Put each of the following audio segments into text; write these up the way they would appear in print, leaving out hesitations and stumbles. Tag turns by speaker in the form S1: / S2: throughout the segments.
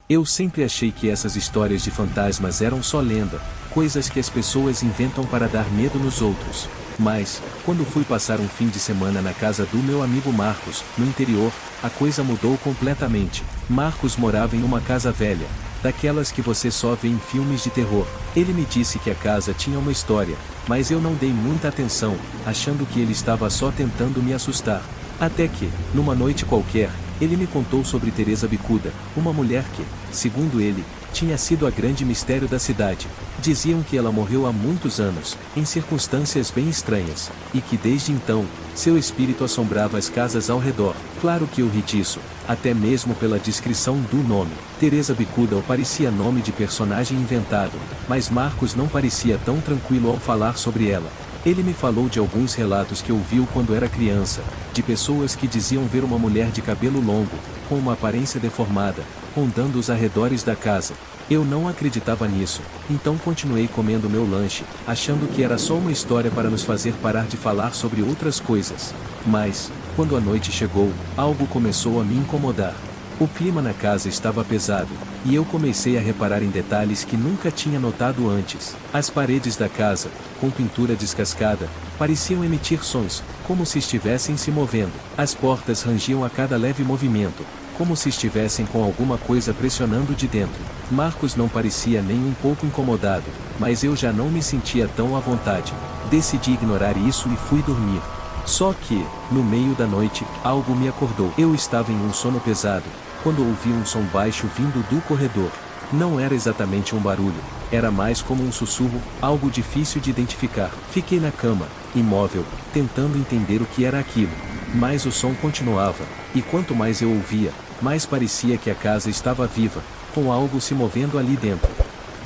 S1: Eu sempre achei que essas histórias de fantasmas eram só lenda, coisas que as pessoas inventam para dar medo nos outros. Mas, quando fui passar um fim de semana na casa do meu amigo Marcos, no interior, a coisa mudou completamente. Marcos morava em uma casa velha, daquelas que você só vê em filmes de terror. Ele me disse que a casa tinha uma história, mas eu não dei muita atenção, achando que ele estava só tentando me assustar. Até que, numa noite qualquer, ele me contou sobre Teresa Bicuda, uma mulher que, segundo ele, tinha sido a grande mistério da cidade. Diziam que ela morreu há muitos anos, em circunstâncias bem estranhas, e que desde então, seu espírito assombrava as casas ao redor. Claro que eu ri disso, até mesmo pela descrição do nome. Teresa Bicuda parecia nome de personagem inventado, mas Marcos não parecia tão tranquilo ao falar sobre ela. Ele me falou de alguns relatos que ouviu quando era criança, de pessoas que diziam ver uma mulher de cabelo longo, com uma aparência deformada, rondando os arredores da casa. Eu não acreditava nisso, então continuei comendo meu lanche, achando que era só uma história para nos fazer parar de falar sobre outras coisas. Mas, quando a noite chegou, algo começou a me incomodar. O clima na casa estava pesado, e eu comecei a reparar em detalhes que nunca tinha notado antes. As paredes da casa, com pintura descascada, pareciam emitir sons, como se estivessem se movendo. As portas rangiam a cada leve movimento, como se estivessem com alguma coisa pressionando de dentro. Marcos não parecia nem um pouco incomodado, mas eu já não me sentia tão à vontade. Decidi ignorar isso e fui dormir. Só que, no meio da noite, algo me acordou. Eu estava em um sono pesado, quando ouvi um som baixo vindo do corredor. Não era exatamente um barulho, era mais como um sussurro, algo difícil de identificar. Fiquei na cama, imóvel, tentando entender o que era aquilo. Mas o som continuava, e quanto mais eu ouvia, mais parecia que a casa estava viva, com algo se movendo ali dentro.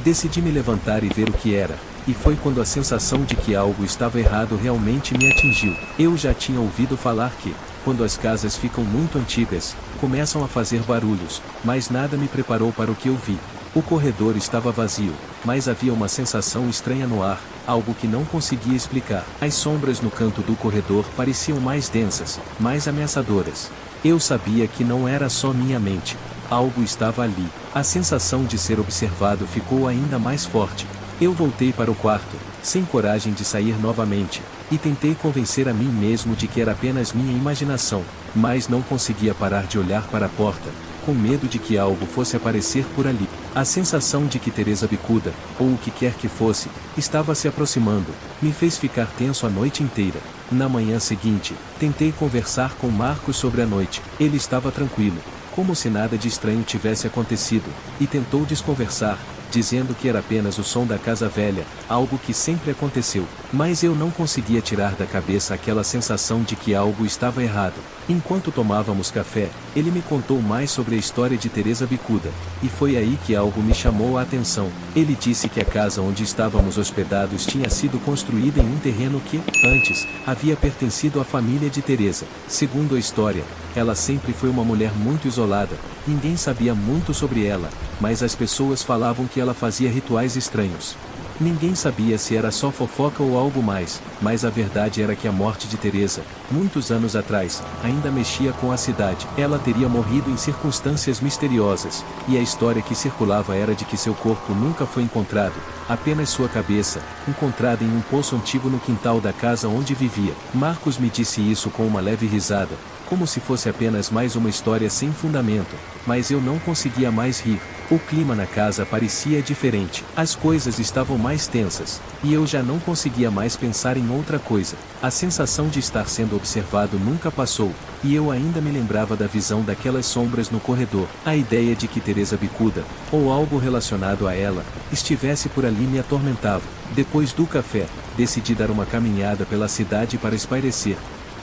S1: Decidi me levantar e ver o que era, e foi quando a sensação de que algo estava errado realmente me atingiu. Eu já tinha ouvido falar que, quando as casas ficam muito antigas, começam a fazer barulhos, mas nada me preparou para o que eu vi. O corredor estava vazio, mas havia uma sensação estranha no ar, algo que não conseguia explicar. As sombras no canto do corredor pareciam mais densas, mais ameaçadoras. Eu sabia que não era só minha mente. Algo estava ali. A sensação de ser observado ficou ainda mais forte. Eu voltei para o quarto, sem coragem de sair novamente, e tentei convencer a mim mesmo de que era apenas minha imaginação, mas não conseguia parar de olhar para a porta, com medo de que algo fosse aparecer por ali. A sensação de que Teresa Bicuda, ou o que quer que fosse, estava se aproximando, me fez ficar tenso a noite inteira. Na manhã seguinte, tentei conversar com Marcos sobre a noite. Ele estava tranquilo, como se nada de estranho tivesse acontecido, e tentou desconversar, dizendo que era apenas o som da casa velha, algo que sempre aconteceu. Mas eu não conseguia tirar da cabeça aquela sensação de que algo estava errado. Enquanto tomávamos café, ele me contou mais sobre a história de Teresa Bicuda, e foi aí que algo me chamou a atenção. Ele disse que a casa onde estávamos hospedados tinha sido construída em um terreno que, antes, havia pertencido à família de Teresa. Segundo a história, ela sempre foi uma mulher muito isolada, ninguém sabia muito sobre ela, mas as pessoas falavam que ela fazia rituais estranhos. Ninguém sabia se era só fofoca ou algo mais, mas a verdade era que a morte de Teresa, muitos anos atrás, ainda mexia com a cidade. Ela teria morrido em circunstâncias misteriosas, e a história que circulava era de que seu corpo nunca foi encontrado, apenas sua cabeça, encontrada em um poço antigo no quintal da casa onde vivia. Marcos me disse isso com uma leve risada, como se fosse apenas mais uma história sem fundamento, mas eu não conseguia mais rir. O clima na casa parecia diferente. As coisas estavam mais tensas, e eu já não conseguia mais pensar em outra coisa. A sensação de estar sendo observado nunca passou, e eu ainda me lembrava da visão daquelas sombras no corredor. A ideia de que Teresa Bicuda, ou algo relacionado a ela, estivesse por ali me atormentava. Depois do café, decidi dar uma caminhada pela cidade para espairecer.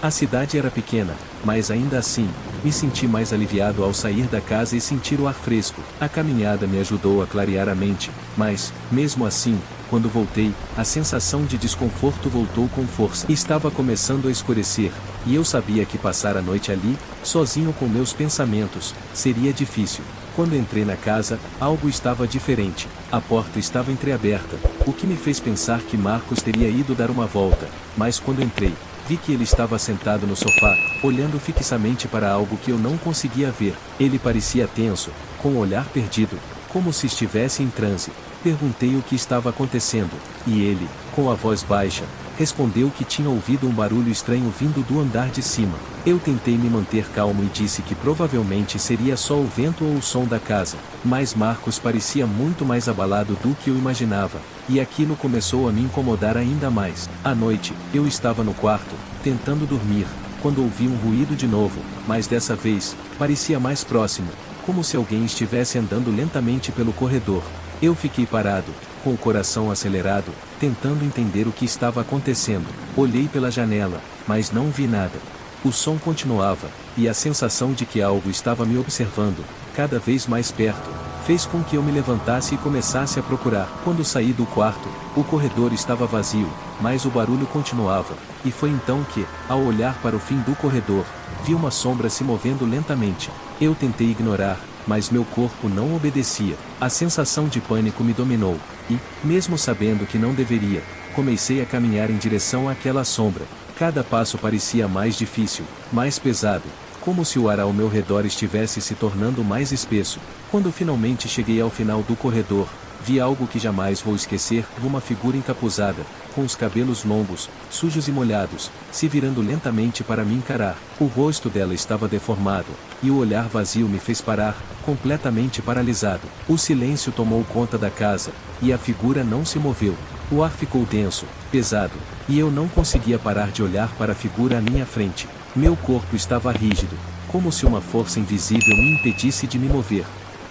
S1: A cidade era pequena, mas ainda assim, me senti mais aliviado ao sair da casa e sentir o ar fresco. A caminhada me ajudou a clarear a mente, mas, mesmo assim, quando voltei, a sensação de desconforto voltou com força. Estava começando a escurecer, e eu sabia que passar a noite ali, sozinho com meus pensamentos, seria difícil. Quando entrei na casa, algo estava diferente. A porta estava entreaberta, o que me fez pensar que Marcos teria ido dar uma volta, mas quando entrei, Vi que ele estava sentado no sofá, olhando fixamente para algo que eu não conseguia ver. Ele parecia tenso, com o olhar perdido, como se estivesse em transe. Perguntei o que estava acontecendo, e ele, com a voz baixa, respondeu que tinha ouvido um barulho estranho vindo do andar de cima. Eu tentei me manter calmo e disse que provavelmente seria só o vento ou o som da casa, mas Marcos parecia muito mais abalado do que eu imaginava, e aquilo começou a me incomodar ainda mais. À noite, eu estava no quarto, tentando dormir, quando ouvi um ruído de novo, mas dessa vez, parecia mais próximo, como se alguém estivesse andando lentamente pelo corredor. Eu fiquei parado, com o coração acelerado, tentando entender o que estava acontecendo. Olhei pela janela, mas não vi nada. O som continuava, e a sensação de que algo estava me observando, cada vez mais perto, fez com que eu me levantasse e começasse a procurar. Quando saí do quarto, o corredor estava vazio, mas o barulho continuava, e foi então que, ao olhar para o fim do corredor, vi uma sombra se movendo lentamente. Eu tentei ignorar, mas meu corpo não obedecia. A sensação de pânico me dominou, e, mesmo sabendo que não deveria, comecei a caminhar em direção àquela sombra. Cada passo parecia mais difícil, mais pesado, como se o ar ao meu redor estivesse se tornando mais espesso. Quando finalmente cheguei ao final do corredor, vi algo que jamais vou esquecer: uma figura encapuzada, com os cabelos longos, sujos e molhados, se virando lentamente para me encarar. O rosto dela estava deformado, e o olhar vazio me fez parar, completamente paralisado. O silêncio tomou conta da casa, e a figura não se moveu. O ar ficou denso, pesado, e eu não conseguia parar de olhar para a figura à minha frente. Meu corpo estava rígido, como se uma força invisível me impedisse de me mover.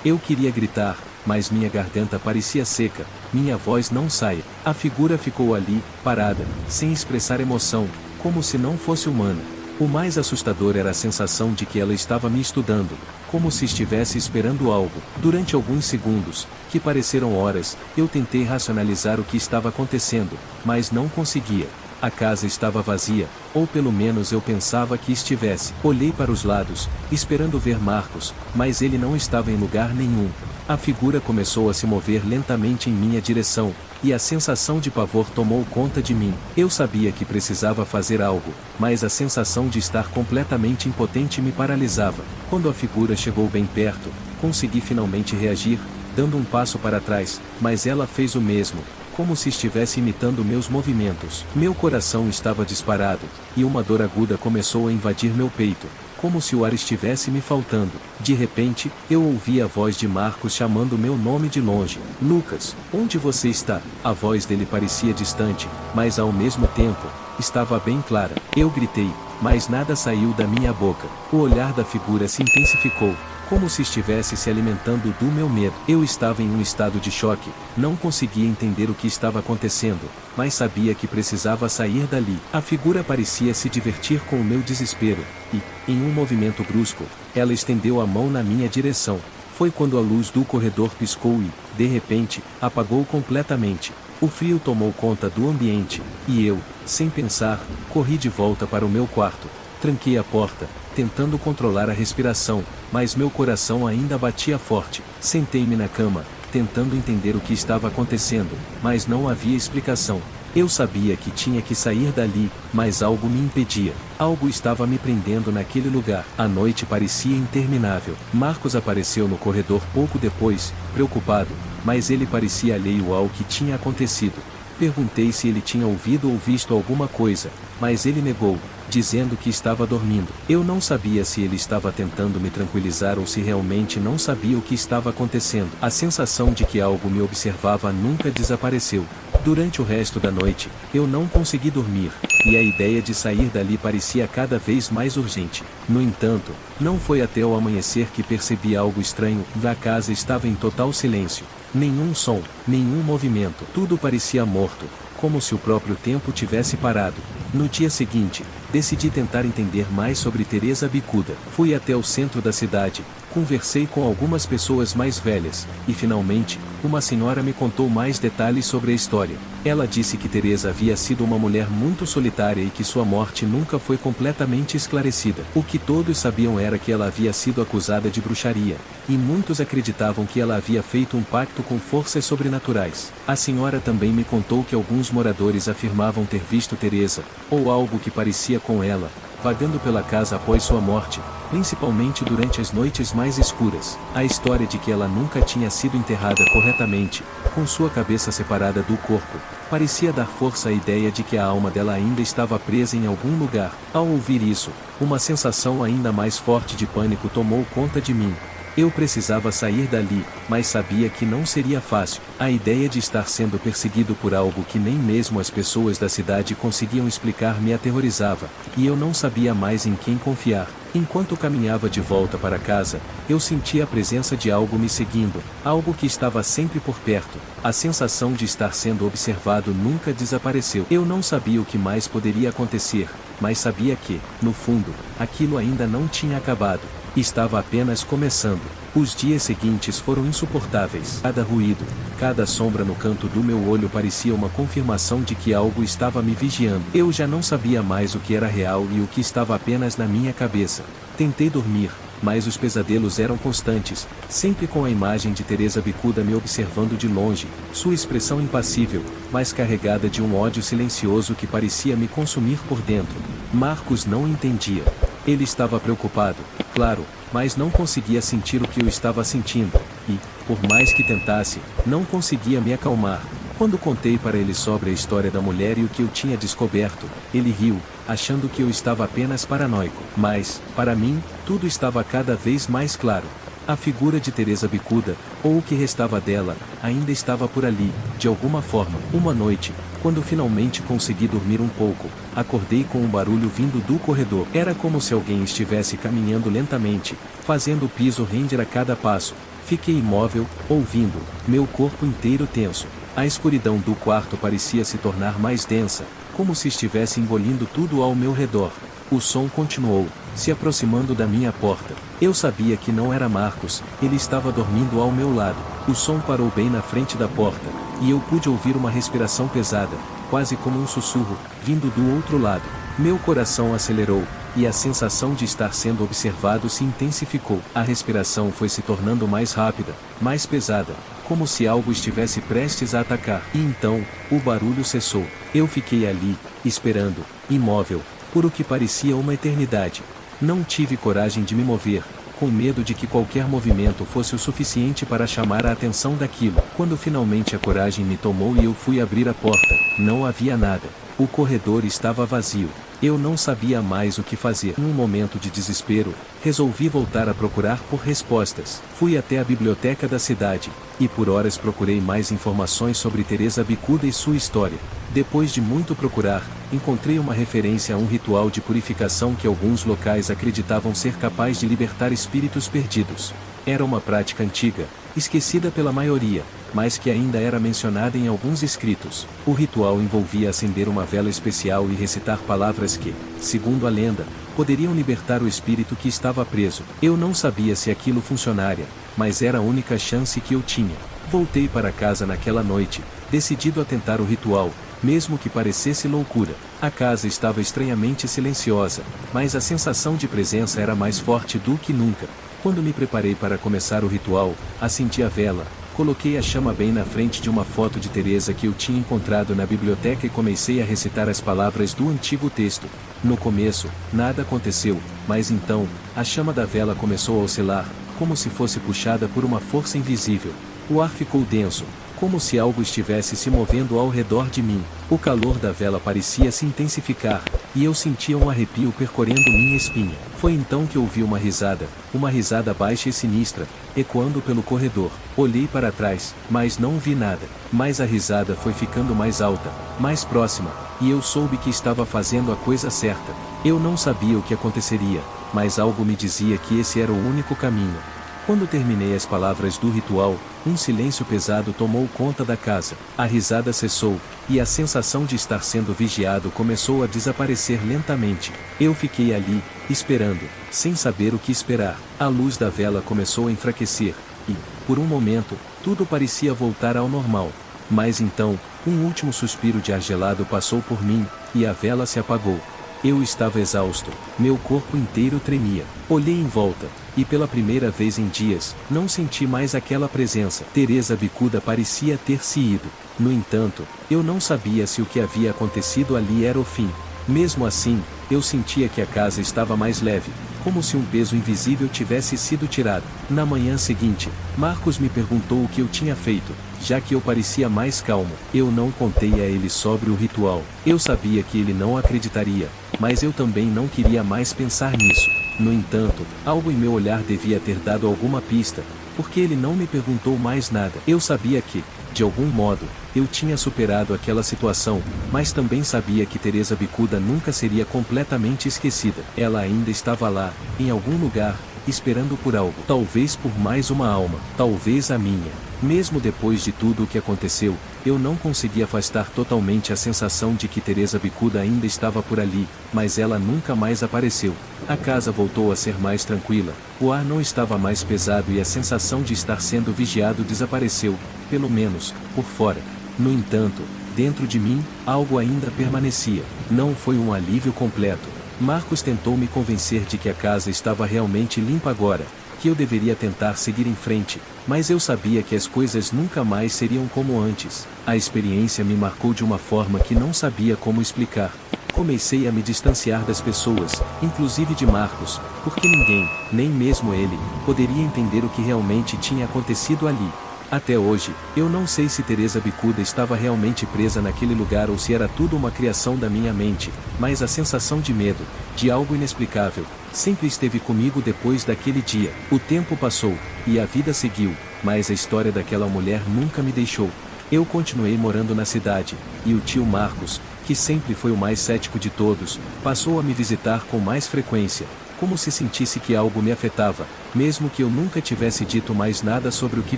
S1: Eu queria gritar, mas minha garganta parecia seca, minha voz não saía. A figura ficou ali, parada, sem expressar emoção, como se não fosse humana. O mais assustador era a sensação de que ela estava me estudando, como se estivesse esperando algo. Durante alguns segundos, que pareceram horas, eu tentei racionalizar o que estava acontecendo, mas não conseguia. A casa estava vazia, ou pelo menos eu pensava que estivesse. Olhei para os lados, esperando ver Marcos, mas ele não estava em lugar nenhum. A figura começou a se mover lentamente em minha direção, e a sensação de pavor tomou conta de mim. Eu sabia que precisava fazer algo, mas a sensação de estar completamente impotente me paralisava. Quando a figura chegou bem perto, consegui finalmente reagir, dando um passo para trás, mas ela fez o mesmo, como se estivesse imitando meus movimentos. Meu coração estava disparado, e uma dor aguda começou a invadir meu peito, como se o ar estivesse me faltando. De repente, eu ouvi a voz de Marcos chamando meu nome de longe. Lucas, onde você está? A voz dele parecia distante, mas ao mesmo tempo, estava bem clara. Eu gritei, mas nada saiu da minha boca. O olhar da figura se intensificou, como se estivesse se alimentando do meu medo. Eu estava em um estado de choque, não conseguia entender o que estava acontecendo, mas sabia que precisava sair dali. A figura parecia se divertir com o meu desespero, e, em um movimento brusco, ela estendeu a mão na minha direção. Foi quando a luz do corredor piscou e, de repente, apagou completamente. O frio tomou conta do ambiente, e eu, sem pensar, corri de volta para o meu quarto. Tranquei a porta, tentando controlar a respiração, mas meu coração ainda batia forte. Sentei-me na cama, tentando entender o que estava acontecendo, mas não havia explicação. Eu sabia que tinha que sair dali, mas algo me impedia. Algo estava me prendendo naquele lugar. A noite parecia interminável. Marcos apareceu no corredor pouco depois, preocupado, mas ele parecia alheio ao que tinha acontecido. Perguntei se ele tinha ouvido ou visto alguma coisa, mas ele negou, dizendo que estava dormindo. Eu não sabia se ele estava tentando me tranquilizar ou se realmente não sabia o que estava acontecendo. A sensação de que algo me observava nunca desapareceu. Durante o resto da noite, eu não consegui dormir, e a ideia de sair dali parecia cada vez mais urgente. No entanto, não foi até o amanhecer que percebi algo estranho. A casa estava em total silêncio. Nenhum som, nenhum movimento. Tudo parecia morto, como se o próprio tempo tivesse parado. No dia seguinte, decidi tentar entender mais sobre Teresa Bicuda. Fui até o centro da cidade, conversei com algumas pessoas mais velhas, e finalmente, uma senhora me contou mais detalhes sobre a história. Ela disse que Teresa havia sido uma mulher muito solitária e que sua morte nunca foi completamente esclarecida. O que todos sabiam era que ela havia sido acusada de bruxaria, e muitos acreditavam que ela havia feito um pacto com forças sobrenaturais. A senhora também me contou que alguns moradores afirmavam ter visto Teresa, ou algo que parecia sonharia com ela, vagando pela casa após sua morte, principalmente durante as noites mais escuras. A história de que ela nunca tinha sido enterrada corretamente, com sua cabeça separada do corpo, parecia dar força à ideia de que a alma dela ainda estava presa em algum lugar. Ao ouvir isso, uma sensação ainda mais forte de pânico tomou conta de mim. Eu precisava sair dali, mas sabia que não seria fácil. A ideia de estar sendo perseguido por algo que nem mesmo as pessoas da cidade conseguiam explicar me aterrorizava, e eu não sabia mais em quem confiar. Enquanto caminhava de volta para casa, eu sentia a presença de algo me seguindo, algo que estava sempre por perto. A sensação de estar sendo observado nunca desapareceu. Eu não sabia o que mais poderia acontecer, mas sabia que, no fundo, aquilo ainda não tinha acabado. Estava apenas começando. Os dias seguintes foram insuportáveis. Cada ruído, cada sombra no canto do meu olho parecia uma confirmação de que algo estava me vigiando. Eu já não sabia mais o que era real e o que estava apenas na minha cabeça. Tentei dormir, mas os pesadelos eram constantes, sempre com a imagem de Teresa bicuda me observando de longe, sua expressão impassível, mas carregada de um ódio silencioso que parecia me consumir por dentro. Marcos não entendia. Ele estava preocupado, claro, mas não conseguia sentir o que eu estava sentindo, e, por mais que tentasse, não conseguia me acalmar. Quando contei para ele sobre a história da mulher e o que eu tinha descoberto, ele riu, achando que eu estava apenas paranoico. Mas, para mim, tudo estava cada vez mais claro. A figura de Teresa bicuda, ou o que restava dela, ainda estava por ali, de alguma forma. Uma noite, quando finalmente consegui dormir um pouco, acordei com um barulho vindo do corredor. Era como se alguém estivesse caminhando lentamente, fazendo o piso render a cada passo. Fiquei imóvel, ouvindo, meu corpo inteiro tenso. A escuridão do quarto parecia se tornar mais densa, como se estivesse engolindo tudo ao meu redor. O som continuou, se aproximando da minha porta. Eu sabia que não era Marcos, ele estava dormindo ao meu lado. O som parou bem na frente da porta, e eu pude ouvir uma respiração pesada, quase como um sussurro, vindo do outro lado. Meu coração acelerou, e a sensação de estar sendo observado se intensificou. A respiração foi se tornando mais rápida, mais pesada, como se algo estivesse prestes a atacar. E então, o barulho cessou. Eu fiquei ali, esperando, imóvel, por o que parecia uma eternidade. Não tive coragem de me mover, com medo de que qualquer movimento fosse o suficiente para chamar a atenção daquilo. Quando finalmente a coragem me tomou e eu fui abrir a porta, não havia nada. O corredor estava vazio. Eu não sabia mais o que fazer. Em um momento de desespero, resolvi voltar a procurar por respostas. Fui até a biblioteca da cidade, e por horas procurei mais informações sobre Teresa bicuda e sua história. Depois de muito procurar, encontrei uma referência a um ritual de purificação que alguns locais acreditavam ser capaz de libertar espíritos perdidos. Era uma prática antiga, esquecida pela maioria, mas que ainda era mencionada em alguns escritos. O ritual envolvia acender uma vela especial e recitar palavras que, segundo a lenda, poderiam libertar o espírito que estava preso. Eu não sabia se aquilo funcionaria, mas era a única chance que eu tinha. Voltei para casa naquela noite, decidido a tentar o ritual, mesmo que parecesse loucura. A casa estava estranhamente silenciosa, mas a sensação de presença era mais forte do que nunca. Quando me preparei para começar o ritual, acendi a vela, coloquei a chama bem na frente de uma foto de Teresa que eu tinha encontrado na biblioteca e comecei a recitar as palavras do antigo texto. No começo, nada aconteceu, mas então, a chama da vela começou a oscilar, como se fosse puxada por uma força invisível. O ar ficou denso, como se algo estivesse se movendo ao redor de mim. O calor da vela parecia se intensificar, e eu sentia um arrepio percorrendo minha espinha. Foi então que ouvi uma risada baixa e sinistra, ecoando pelo corredor. Olhei para trás, mas não vi nada. Mas a risada foi ficando mais alta, mais próxima, e eu soube que estava fazendo a coisa certa. Eu não sabia o que aconteceria, mas algo me dizia que esse era o único caminho. Quando terminei as palavras do ritual, um silêncio pesado tomou conta da casa. A risada cessou, e a sensação de estar sendo vigiado começou a desaparecer lentamente. Eu fiquei ali, esperando, sem saber o que esperar. A luz da vela começou a enfraquecer, e, por um momento, tudo parecia voltar ao normal. Mas então, um último suspiro de ar gelado passou por mim, e a vela se apagou. Eu estava exausto, meu corpo inteiro tremia. Olhei em volta, e pela primeira vez em dias, não senti mais aquela presença. Teresa bicuda parecia ter se ido. No entanto, eu não sabia se o que havia acontecido ali era o fim. Mesmo assim, eu sentia que a casa estava mais leve, como se um peso invisível tivesse sido tirado. Na manhã seguinte, Marcos me perguntou o que eu tinha feito, já que eu parecia mais calmo. Eu não contei a ele sobre o ritual. Eu sabia que ele não acreditaria, mas eu também não queria mais pensar nisso. No entanto, algo em meu olhar devia ter dado alguma pista, porque ele não me perguntou mais nada. Eu sabia que, de algum modo, eu tinha superado aquela situação, mas também sabia que Teresa Bicuda nunca seria completamente esquecida. Ela ainda estava lá, em algum lugar, esperando por algo. Talvez por mais uma alma, talvez a minha. Mesmo depois de tudo o que aconteceu, eu não consegui afastar totalmente a sensação de que Teresa Bicuda ainda estava por ali, mas ela nunca mais apareceu. A casa voltou a ser mais tranquila, o ar não estava mais pesado e a sensação de estar sendo vigiado desapareceu, pelo menos, por fora. No entanto, dentro de mim, algo ainda permanecia. Não foi um alívio completo. Marcos tentou me convencer de que a casa estava realmente limpa agora, que eu deveria tentar seguir em frente, mas eu sabia que as coisas nunca mais seriam como antes. A experiência me marcou de uma forma que não sabia como explicar. Comecei a me distanciar das pessoas, inclusive de Marcos, porque ninguém, nem mesmo ele, poderia entender o que realmente tinha acontecido ali. Até hoje, eu não sei se Teresa Bicuda estava realmente presa naquele lugar ou se era tudo uma criação da minha mente, mas a sensação de medo, de algo inexplicável, sempre esteve comigo depois daquele dia. O tempo passou, e a vida seguiu, mas a história daquela mulher nunca me deixou. Eu continuei morando na cidade, e o tio Marcos, que sempre foi o mais cético de todos, passou a me visitar com mais frequência, como se sentisse que algo me afetava, mesmo que eu nunca tivesse dito mais nada sobre o que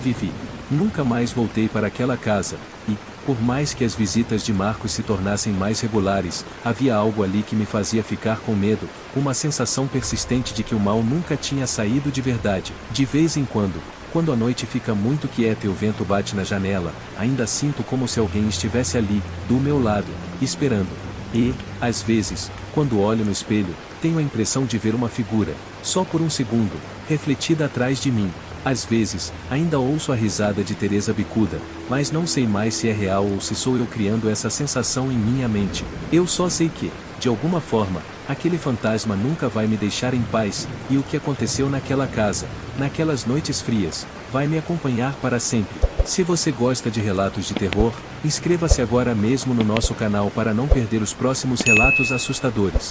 S1: vivi. Nunca mais voltei para aquela casa, e, por mais que as visitas de Marcos se tornassem mais regulares, havia algo ali que me fazia ficar com medo, uma sensação persistente de que o mal nunca tinha saído de verdade. De vez em quando a noite fica muito quieta e o vento bate na janela, ainda sinto como se alguém estivesse ali, do meu lado, esperando. E, às vezes, quando olho no espelho, tenho a impressão de ver uma figura, só por um segundo, refletida atrás de mim. Às vezes, ainda ouço a risada de Teresa Bicuda, mas não sei mais se é real ou se sou eu criando essa sensação em minha mente. Eu só sei que, de alguma forma, aquele fantasma nunca vai me deixar em paz, e o que aconteceu naquela casa, naquelas noites frias, vai me acompanhar para sempre. Se você gosta de relatos de terror, inscreva-se agora mesmo no nosso canal para não perder os próximos relatos assustadores.